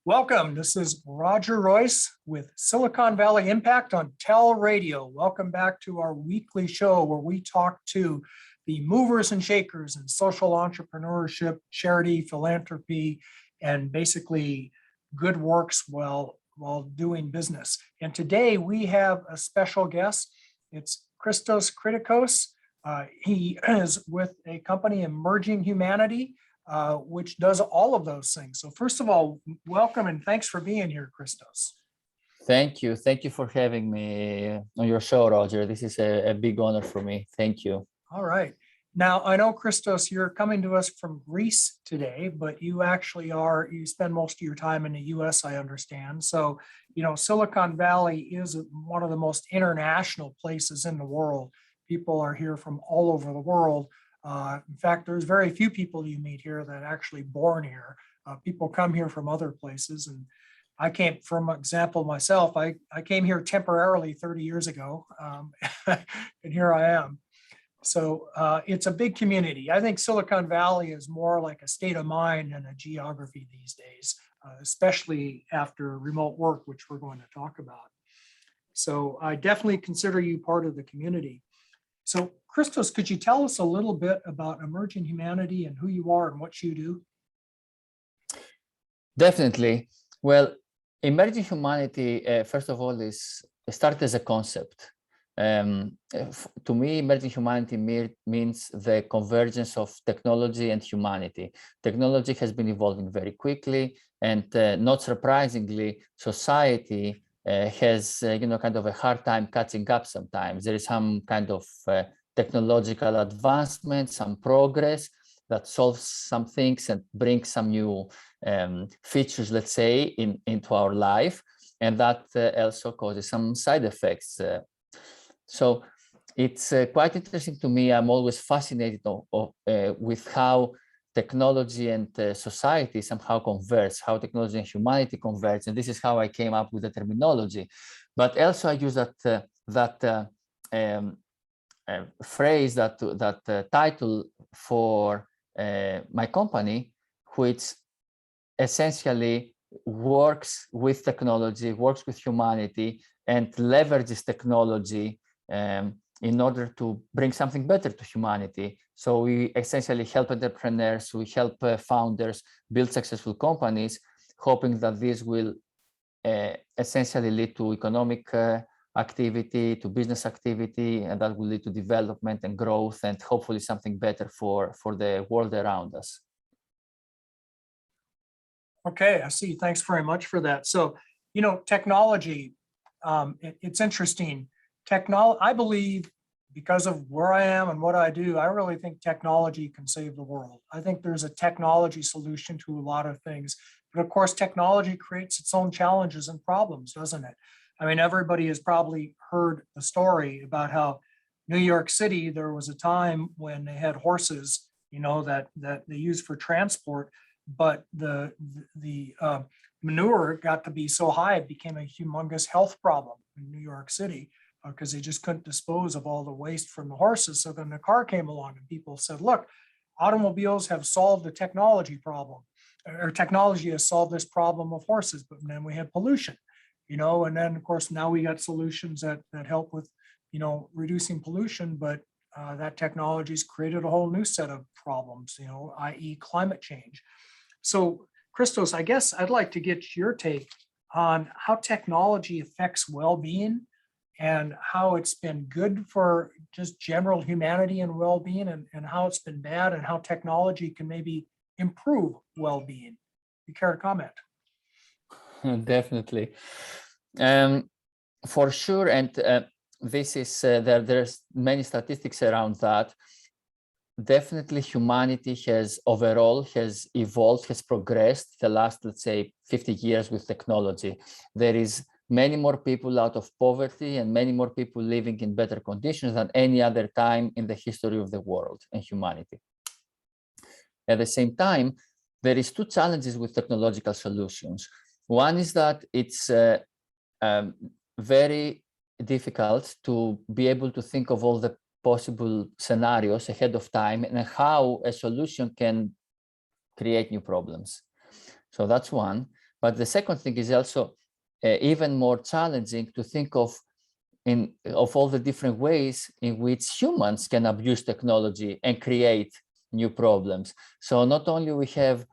Welcome. This is Roger Royce with Silicon Valley Impact on Tel Radio. Welcome back to our weekly show where we talk to the movers and shakers in social entrepreneurship, charity, philanthropy, and basically good works while doing business. And today we have a special guest. It's Christos Kritikos. He is with a company, Emerging Humanity, which does all of those things. So first of all, welcome and thanks for being here, Christos. Thank you. Thank you for having me on your show, Roger. This is a big honor for me. Thank you. All right. Now, I know, Christos, you're coming to us from Greece today, but you actually you spend most of your time in the US, I understand. So, Silicon Valley is one of the most international places in the world. People are here from all over the world. In fact, there's very few people you meet here that are actually born here. People come here from other places. And I came, from example, myself, I came here temporarily 30 years ago, and here I am. So it's a big community. I think Silicon Valley is more like a state of mind than a geography these days, especially after remote work, which we're going to talk about. So I definitely consider you part of the community. So Christos, could you tell us a little bit about Emerging Humanity and who you are and what you do? Definitely. Well, Emerging Humanity, first of all, started as a concept. To me, Emerging Humanity means the convergence of technology and humanity. Technology has been evolving very quickly, and not surprisingly, society has kind of a hard time catching up sometimes. There is some kind of technological advancement, some progress that solves some things and brings some new features, let's say, into our life, and that also causes some side effects. So it's quite interesting to me. I'm always fascinated with how technology and society somehow converge, how technology and humanity converge, and this is how I came up with the terminology. But also I use that phrase, that title for my company, which essentially works with technology, works with humanity, and leverages technology in order to bring something better to humanity. So we essentially help entrepreneurs, we help founders build successful companies, hoping that this will essentially lead to economic activity, to business activity, and that will lead to development and growth, and hopefully something better for the world around us. Okay, I see. Thanks very much for that. So, technology, it's interesting. I believe, because of where I am and what I do, I really think technology can save the world. I think there's a technology solution to a lot of things. But of course, technology creates its own challenges and problems, doesn't it? I mean, everybody has probably heard the story about how New York City, there was a time when they had horses, that they used for transport, but the manure got to be so high, it became a humongous health problem in New York City, because they just couldn't dispose of all the waste from the horses. So then the car came along and people said, look, automobiles have solved the technology problem, or technology has solved this problem of horses, but then we had pollution, and then of course now we got solutions that help with, reducing pollution, but that technology's created a whole new set of problems, i.e. climate change. So Christos, I guess I'd like to get your take on how technology affects well-being and how it's been good for just general humanity and well-being, and how it's been bad, and how technology can maybe improve well-being. You care to comment? Definitely. For sure. And this is, there's many statistics around that. Definitely humanity has evolved, has progressed the last, let's say, 50 years with technology. There is many more people out of poverty and many more people living in better conditions than any other time in the history of the world and humanity. At the same time, there is two challenges with technological solutions. One is that it's very difficult to be able to think of all the possible scenarios ahead of time and how a solution can create new problems. So that's one. But the second thing is also even more challenging to think of all the different ways in which humans can abuse technology and create new problems. So not only we have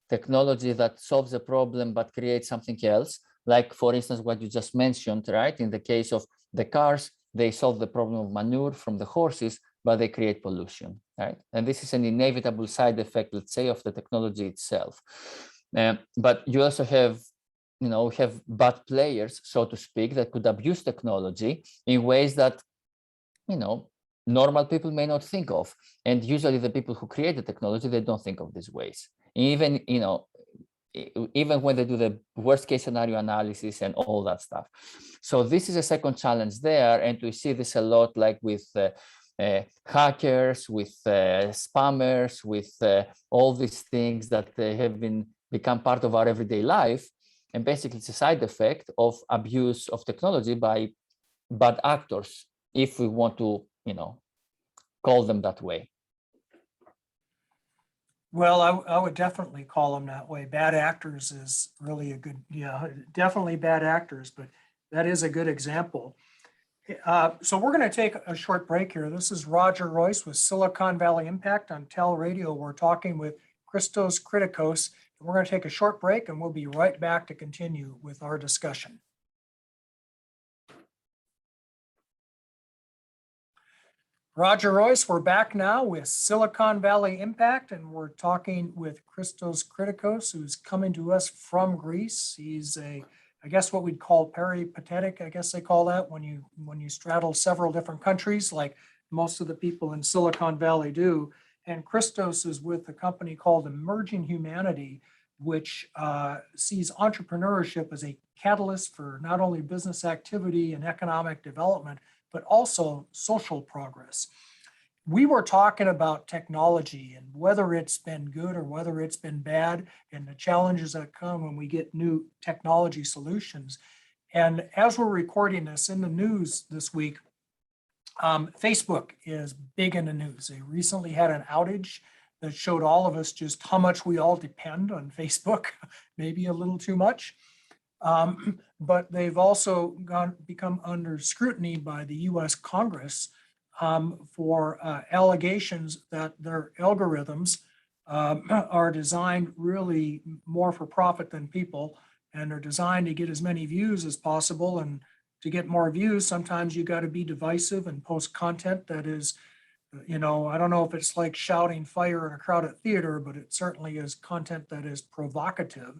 technology that solves a problem but creates something else, like for instance what you just mentioned, right? In the case of the cars, they solve the problem of manure from the horses, but they create pollution, right? And this is an inevitable side effect, let's say, of the technology itself. But you also have bad players, so to speak, that could abuse technology in ways that normal people may not think of. And usually the people who create the technology, they don't think of these ways. Even even when they do the worst case scenario analysis and all that stuff. So this is a second challenge there, and we see this a lot, like with hackers, with spammers, with all these things that have become part of our everyday life. And basically it's a side effect of abuse of technology by bad actors, if we want to, call them that way. Well, I would definitely call them that way. Bad actors is really a good, definitely bad actors, but that is a good example. So we're going to take a short break here. This is Roger Royce with Silicon Valley Impact on Tel Radio. We're talking with Christos Kritikos. We're going to take a short break and we'll be right back to continue with our discussion. Roger Royce, we're back now with Silicon Valley Impact, and we're talking with Christos Kritikos, who's coming to us from Greece. He's I guess what we'd call peripatetic, I guess they call that, when you straddle several different countries, like most of the people in Silicon Valley do. And Christos is with a company called Emerging Humanity, which sees entrepreneurship as a catalyst for not only business activity and economic development, but also social progress. We were talking about technology and whether it's been good or whether it's been bad, and the challenges that come when we get new technology solutions. And as we're recording this, in the news this week, Facebook is big in the news. They recently had an outage that showed all of us just how much we all depend on Facebook, maybe a little too much. But they've also become under scrutiny by the US Congress for allegations that their algorithms are designed really more for profit than people, and are designed to get as many views as possible. And to get more views, sometimes you got to be divisive and post content that is, I don't know if it's like shouting fire in a crowded theater, but it certainly is content that is provocative.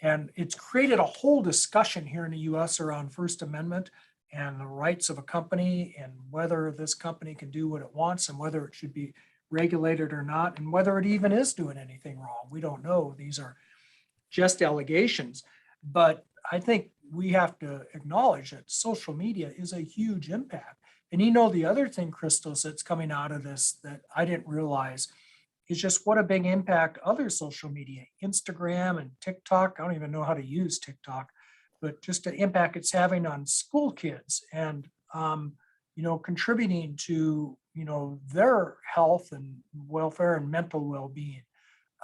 And it's created a whole discussion here in the US around First Amendment and the rights of a company, and whether this company can do what it wants and whether it should be regulated or not, and whether it even is doing anything wrong. We don't know. These are just allegations. But I think we have to acknowledge that social media is a huge impact. And the other thing, Christos, that's coming out of this that I didn't realize is just what a big impact other social media, Instagram and TikTok, I don't even know how to use TikTok, but just the impact it's having on school kids and, contributing to, their health and welfare and mental well-being.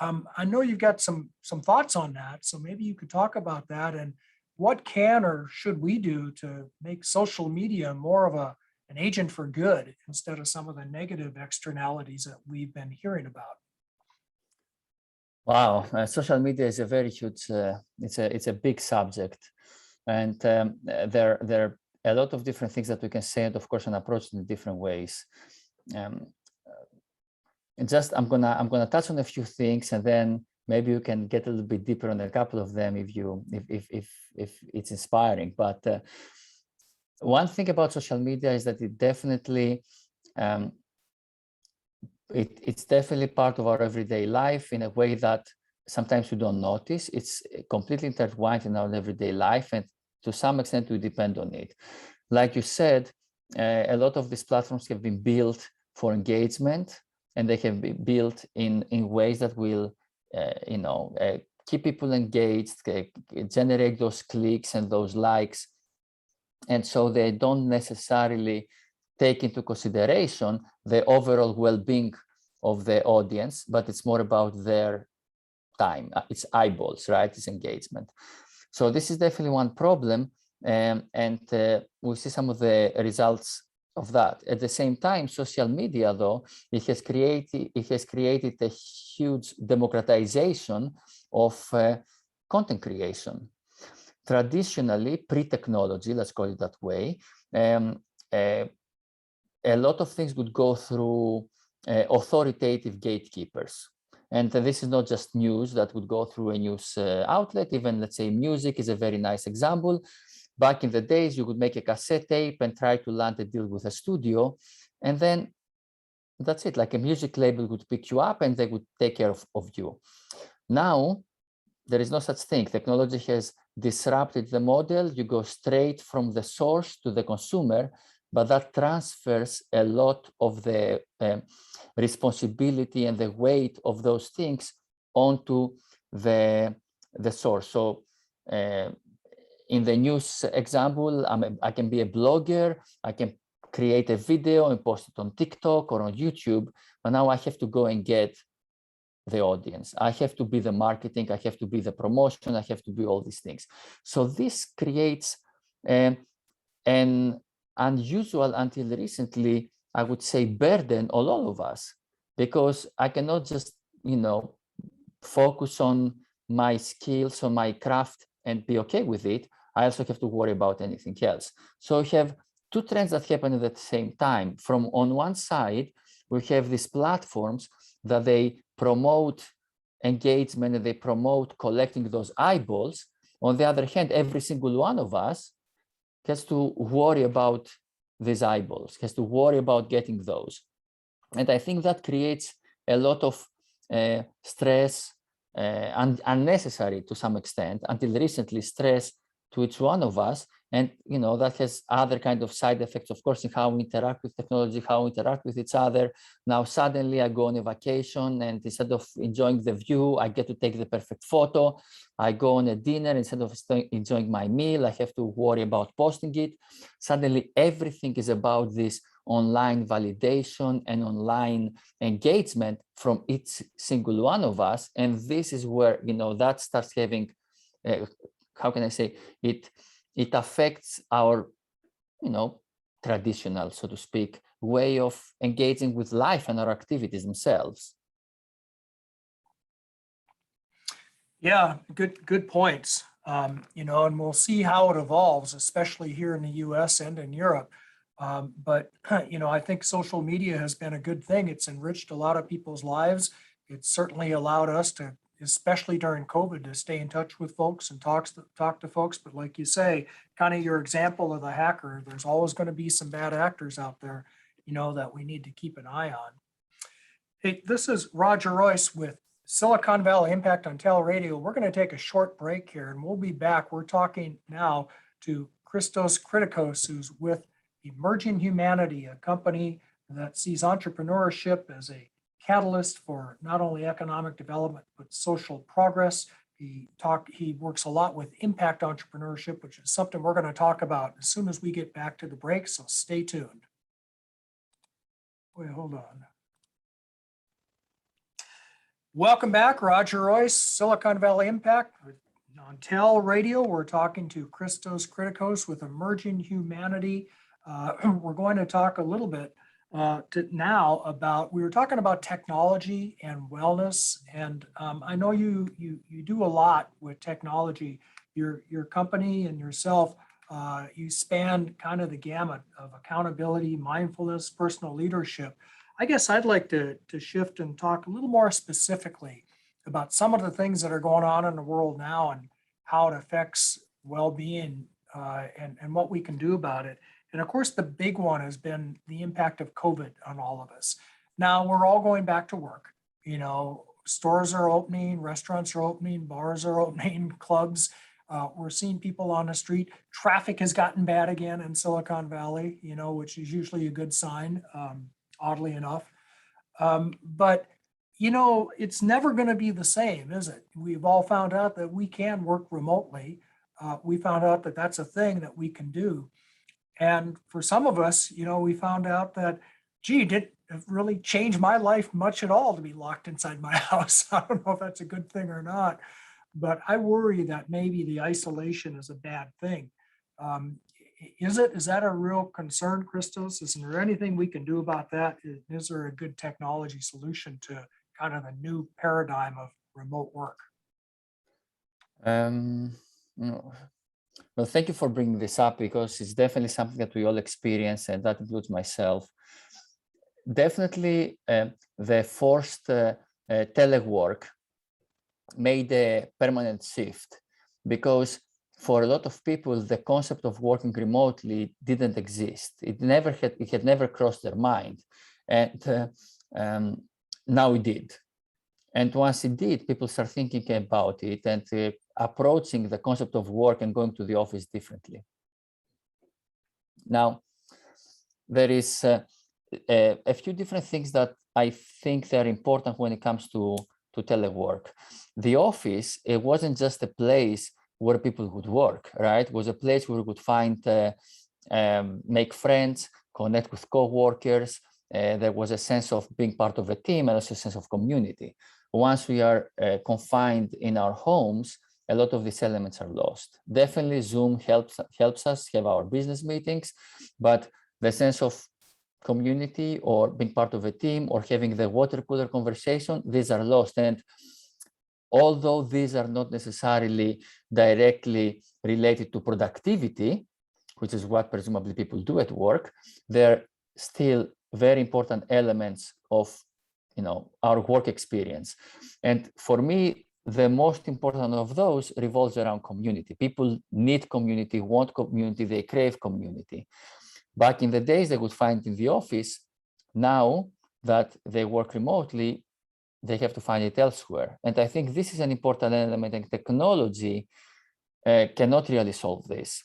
I know you've got some thoughts on that, so maybe you could talk about that and what can or should we do to make social media more of an agent for good instead of some of the negative externalities that we've been hearing about. Wow, social media is a very huge, it's a big subject, and there are a lot of different things that we can say, and of course, and approach in different ways. And I'm gonna touch on a few things, and then maybe you can get a little bit deeper on a couple of them if it's inspiring. But one thing about social media is that it definitely it's definitely part of our everyday life in a way that sometimes we don't notice. It's completely intertwined in our everyday life, and to some extent we depend on it. Like you said, a lot of these platforms have been built for engagement, and they have been built in ways that will keep people engaged, generate those clicks and those likes. And so they don't necessarily take into consideration the overall well-being of the audience, but it's more about their time. It's eyeballs, right? It's engagement. So this is definitely one problem, and we see some of the results of that. At the same time, social media, though, it has created a huge democratization of content creation. Traditionally, pre-technology, let's call it that way, a lot of things would go through authoritative gatekeepers. And this is not just news that would go through a news outlet. Even, let's say, music is a very nice example. Back in the days, you would make a cassette tape and try to land a deal with a studio. And then that's it, like a music label would pick you up and they would take care of you. Now, there is no such thing. Technology has disrupted the model. You go straight from the source to the consumer, but that transfers a lot of the responsibility and the weight of those things onto the source. So in the news example, I can be a blogger, I can create a video and post it on TikTok or on YouTube, but now I have to go and get the audience. I have to be the marketing, I have to be the promotion, I have to be all these things. So this creates an unusual, until recently, I would say, burden on all of us, because I cannot just, focus on my skills, on my craft and be okay with it. I also have to worry about anything else. So we have two trends that happen at the same time. From on one side, we have these platforms that they promote engagement and they promote collecting those eyeballs. On the other hand, every single one of us has to worry about these eyeballs, has to worry about getting those. And I think that creates a lot of stress, and unnecessary to some extent, until recently, stress to each one of us. And that has other kind of side effects, of course, in how we interact with technology, how we interact with each other. Now, suddenly I go on a vacation and instead of enjoying the view, I get to take the perfect photo. I go on a dinner, instead of enjoying my meal, I have to worry about posting it. Suddenly, everything is about this online validation and online engagement from each single one of us. And this is where, that starts having, how can I say, it affects our, traditional, so to speak, way of engaging with life and our activities themselves. Yeah, good points. And we'll see how it evolves, especially here in the US and in Europe. But I think social media has been a good thing. It's enriched a lot of people's lives. It's certainly allowed us to, especially during COVID, to stay in touch with folks and talk to folks. But like you say, kind of your example of the hacker, there's always going to be some bad actors out there, that we need to keep an eye on. Hey, this is Roger Royce with Silicon Valley Impact on Tel Radio. We're going to take a short break here and we'll be back. We're talking now to Christos Kritikos, who's with Emerging Humanity, a company that sees entrepreneurship as a catalyst for not only economic development, but social progress. He works a lot with impact entrepreneurship, which is something we're going to talk about as soon as we get back to the break. So stay tuned. Wait, hold on. Welcome back, Roger Royce, Silicon Valley Impact on Tel Radio. We're talking to Christos Kritikos with Emerging Humanity. We're going to talk a little bit now about, we were talking about technology and wellness, and I know you do a lot with technology. Your company and yourself, you span kind of the gamut of accountability, mindfulness, personal leadership. I guess I'd like to shift and talk a little more specifically about some of the things that are going on in the world now and how it affects well-being and what we can do about it. And of course, the big one has been the impact of COVID on all of us. Now we're all going back to work. Stores are opening, restaurants are opening, bars are opening, clubs. We're seeing people on the street. Traffic has gotten bad again in Silicon Valley, which is usually a good sign. Oddly enough. But, it's never going to be the same, is it? We've all found out that we can work remotely. We found out that that's a thing that we can do. And for some of us, we found out that, gee, have really changed my life much at all to be locked inside my house. I don't know if that's a good thing or not, but I worry that maybe the isolation is a bad thing. Um, is it? Is that a real concern, Christos? Is there anything we can do about that? Is there a good technology solution to kind of the new paradigm of remote work? Um, no. Well, thank you for bringing this up because it's definitely something that we all experience, and that includes myself. Definitely, the forced telework made a permanent shift because for a lot of people, the concept of working remotely didn't exist. It had never crossed their mind, and now it did. And once it did, people start thinking about it and approaching the concept of work and going to the office differently. Now, there is a few different things that I think they're important when it comes to telework. The office, it wasn't just a place where people would work, right? It was a place where we could find, make friends, connect with co-workers. There was a sense of being part of a team and also a sense of community. Once we are confined in our homes, a lot of these elements are lost. Definitely Zoom helps us have our business meetings, but the sense of community or being part of a team or having the water cooler conversation, these are lost. And although these are not necessarily directly related to productivity, which is what presumably people do at work, they're still very important elements of our work experience. And for me, the most important of those revolves around community. People need community, want community, they crave community. Back in the days, they would find in the office. Now that they work remotely, they have to find it elsewhere. And I think this is an important element, and technology cannot really solve this.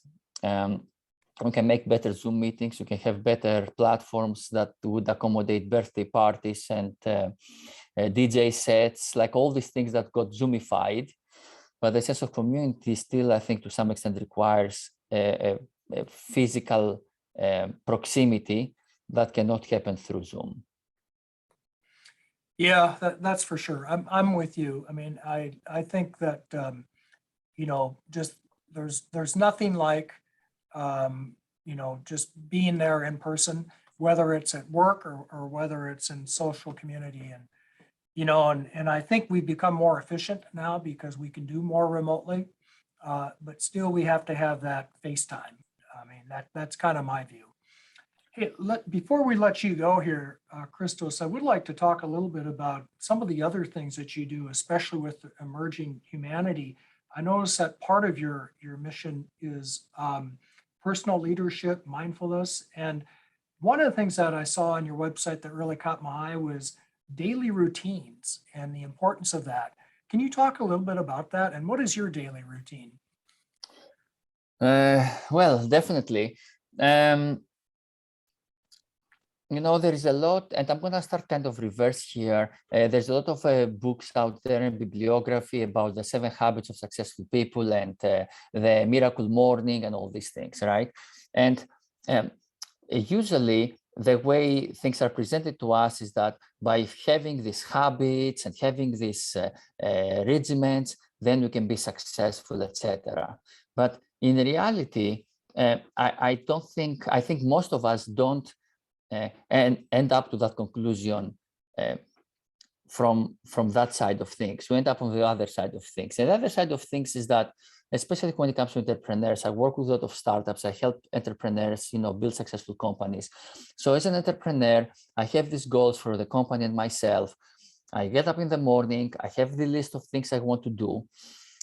We can make better Zoom meetings. We can have better platforms that would accommodate birthday parties and DJ sets, like all these things that got Zoomified. But the sense of community still, I think, to some extent requires a physical proximity that cannot happen through Zoom. Yeah, that's for sure. I'm with you. I mean, I think that just there's nothing like just being there in person, whether it's at work or whether it's in social community, and I think we've become more efficient now because we can do more remotely, but still we have to have that FaceTime. I mean, that's kind of my view. Hey, before we let you go here, Christos, I would like to talk a little bit about some of the other things that you do, especially with emerging humanity. I noticed that part of your mission is personal leadership, mindfulness. And one of the things that I saw on your website that really caught my eye was daily routines and the importance of that. Can you talk a little bit about that? And what is your daily routine? Well, definitely. There is a lot, and I'm going to start kind of reverse here. There's a lot of books out there in bibliography about the 7 habits of successful people and the miracle morning and all these things, right? And usually the way things are presented to us is that by having these habits and having these regimens, then we can be successful, etc. But in reality, I think most of us don't and end up to that conclusion from that side of things. We end up on the other side of things. And the other side of things is that, especially when it comes to entrepreneurs, I work with a lot of startups. I help entrepreneurs, build successful companies. So as an entrepreneur, I have these goals for the company and myself. I get up in the morning, I have the list of things I want to do.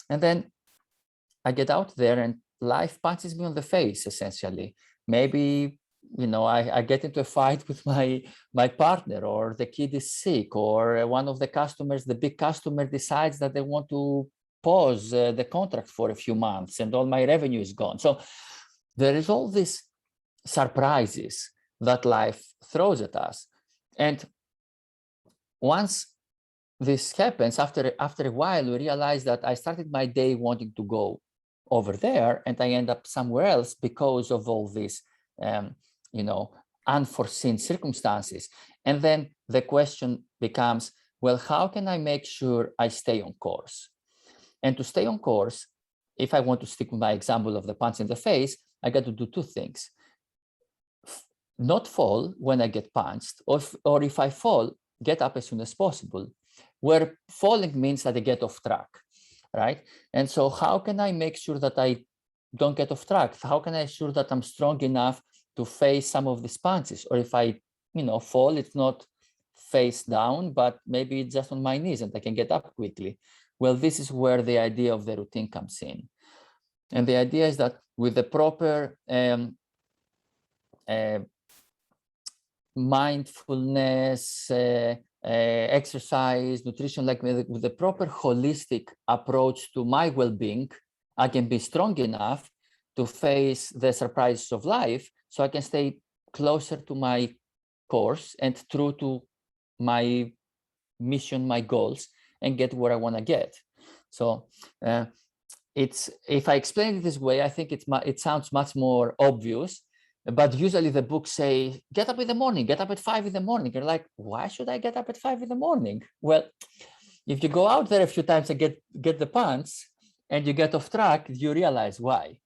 And then I get out there and life punches me on the face, essentially. Maybe I get into a fight with my partner, or the kid is sick, or one of the customers, the big customer, decides that they want to pause the contract for a few months and all my revenue is gone. So there is all these surprises that life throws at us. And once this happens, after a while, we realize that I started my day wanting to go over there and I end up somewhere else because of all this unforeseen circumstances. And then the question becomes, well, how can I make sure I stay on course? And to stay on course, if I want to stick with my example of the punch in the face, I got to do two things. Not fall when I get punched, or if I fall, get up as soon as possible. Where falling means that I get off track, right? And so how can I make sure that I don't get off track? How can I ensure that I'm strong enough to face some of these punches? Or if I, fall, it's not face down, but maybe it's just on my knees and I can get up quickly. Well, this is where the idea of the routine comes in. And the idea is that with the proper mindfulness, exercise, nutrition, like with the proper holistic approach to my well-being, I can be strong enough to face the surprises of life, so I can stay closer to my course and true to my mission, my goals, and get where I want to get. So if I explain it this way, I think it sounds much more obvious. But usually the books say, get up in the morning, get up at 5 in the morning. You're like, why should I get up at 5 in the morning? Well, if you go out there a few times and get the punch and you get off track, you realize why.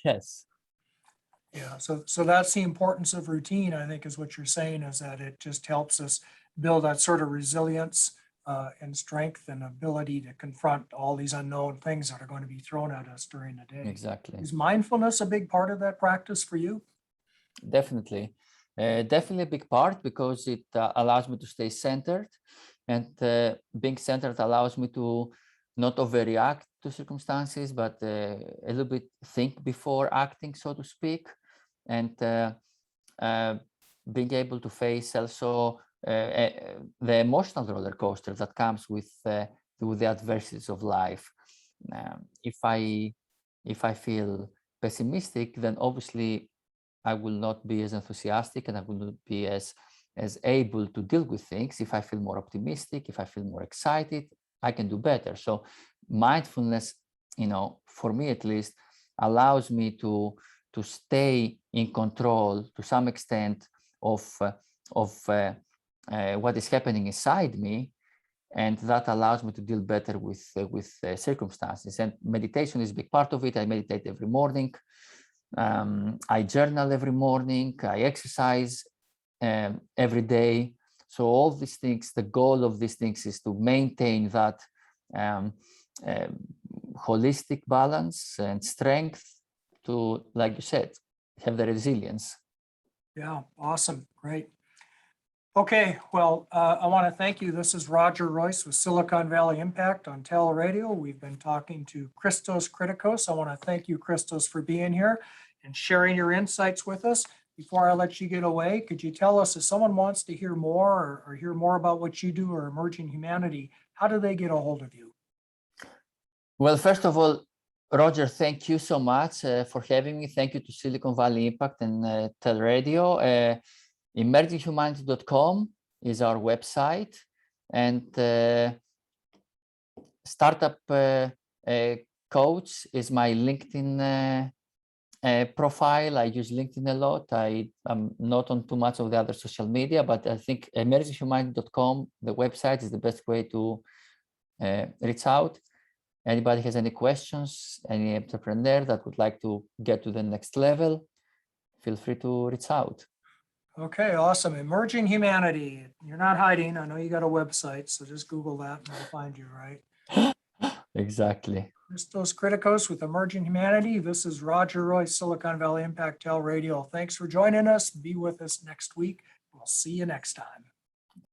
Yes. Yeah, so that's the importance of routine, I think, is what you're saying, is that it just helps us build that sort of resilience and strength and ability to confront all these unknown things that are going to be thrown at us during the day. Exactly. Is mindfulness a big part of that practice for you? Definitely. Definitely a big part, because it allows me to stay centered, and being centered allows me to not overreact to circumstances, but a little bit think before acting, so to speak, and being able to face also the emotional roller coaster that comes with the adversities of life. If I feel pessimistic, then obviously I will not be as enthusiastic, and I will not be as able to deal with things. If I feel more optimistic, if I feel more excited, I can do better. So mindfulness, for me at least, allows me to stay in control to some extent of what is happening inside me, and that allows me to deal better with circumstances. And meditation is a big part of it. I meditate every morning. I journal every morning. I exercise every day. So all these things, the goal of these things is to maintain that holistic balance and strength to, like you said, have the resilience. Yeah, awesome. Great. Okay, well, I want to thank you. This is Roger Royce with Silicon Valley Impact on Tel Radio. We've been talking to Christos Kritikos. I want to thank you, Christos, for being here and sharing your insights with us. Before I let you get away, could you tell us, if someone wants to hear more or hear more about what you do or Emerging Humanity, how do they get a hold of you? Well, first of all, Roger, thank you so much for having me. Thank you to Silicon Valley Impact and Tel Radio. Emerginghumanity.com is our website, and Startup Coach is my LinkedIn profile. I use LinkedIn a lot. I'm not on too much of the other social media, but I think emerginghumanity.com, the website, is the best way to reach out. Anybody has any questions, any entrepreneur that would like to get to the next level, feel free to reach out. Okay, awesome. Emerging Humanity. You're not hiding. I know you got a website, so just Google that and we'll find you, right? Exactly. Christos Kritikos with Emerging Humanity. This is Roger Royce, Silicon Valley Impact Tel Radio. Thanks for joining us. Be with us next week. We'll see you next time.